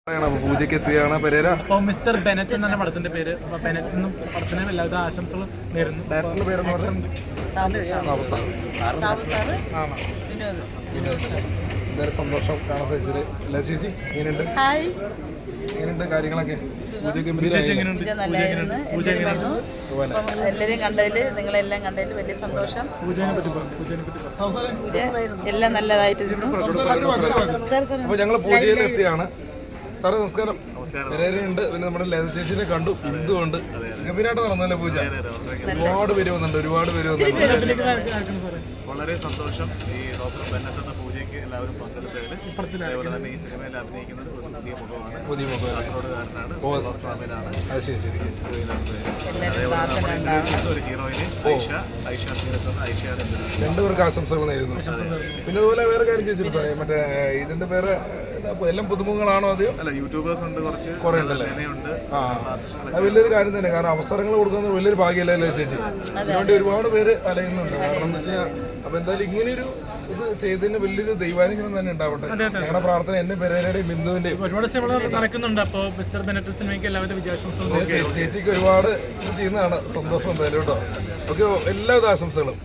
പൂജയ്ക്ക് എത്തുകയാണ് പെരേര. അപ്പോൾ മിസ്റ്റർ ബെനറ്റ് എന്നാണ് പടത്തിന്റെ പേര്. അപ്പോൾ ബെനറ്റ് എന്നും പടത്തിന് എല്ലാവിധ ആശംസകൾ നേരുന്നു. ഡയറക്ടറിന്റെ പേരെന്ന് പറഞ്ഞാൽ എന്തായാലും സന്തോഷം കാണാൻ സാധിച്ചത്. എല്ലാ ചേച്ചി എങ്ങനെയുണ്ട് കാര്യങ്ങളൊക്കെ? പൂജ എല്ലാവരെയും കണ്ടതിൽ നിങ്ങളെല്ലാം കണ്ടതിൽ വലിയ സന്തോഷം. എല്ലാം നല്ലതായിട്ട്. അപ്പോൾ ഞങ്ങൾ പൂജയിൽ എത്തിയാണ്. സാറേ നമസ്കാരം. പെരേരയുണ്ട്, പിന്നെ നമ്മുടെ ലത ചേച്ചിനെ കണ്ടു, ബിന്ദുണ്ട്. ഗംഭീരമായിട്ട് നടന്നല്ലേ പൂജ? ഒരുപാട് പേര് വന്നിട്ടുണ്ട്. വളരെ സന്തോഷം. ഈ ഡോക്ടർ ബെന്നറ്റ് എന്ന പൂജയ്ക്ക് എല്ലാവരും പങ്കെടുത്തതിൽ. അതേപോലെ തന്നെ ഈ സിനിമയിൽ അഭിനയിക്കുന്നത് ഒരു പുതിയ മുഖമാണ്. കാസർഗോഡുകാരനാണ്. ഒരു ഹീറോയിന് ഐഷ രണ്ടുപേർക്ക് ആശംസകൾ നേരുന്നു. പിന്നെ അതുപോലെ വേറെ കാര്യം ചോദിച്ചു സാറേ, മറ്റേ ഇതിന്റെ പേര് എല്ലാം പുതുമുഖങ്ങളാണോ? അത് അല്ല, യൂട്യൂബേഴ്സ് ഉണ്ട്, കുറെ ഉണ്ടല്ലേ? അത് വലിയൊരു കാര്യം തന്നെ. കാരണം അവസരങ്ങൾ കൊടുക്കുന്നത് വലിയൊരു ഭാഗ്യമല്ലേ ചേച്ചി? അതിനുവേണ്ടി ഒരുപാട് പേര് അലയുന്നുണ്ട്. കാരണം എന്താ വെച്ചാൽ അപ്പൊ എന്തായാലും ഇങ്ങനെയൊരു ഇത് ചെയ്തതിന് വലിയൊരു ദൈവാനുഗ്രഹം തന്നെ ഉണ്ടാവട്ടെ. ഞങ്ങളുടെ പ്രാർത്ഥന എന്നെ പെരേരയുടെയും ബിന്ദുവിന്റെയും ചേച്ചിക്ക് ഒരുപാട് ഇത് ചെയ്യുന്നതാണ്. സന്തോഷം എന്തായാലും കേട്ടോ. ഓക്കെ, എല്ലാവിധ ആശംസകളും.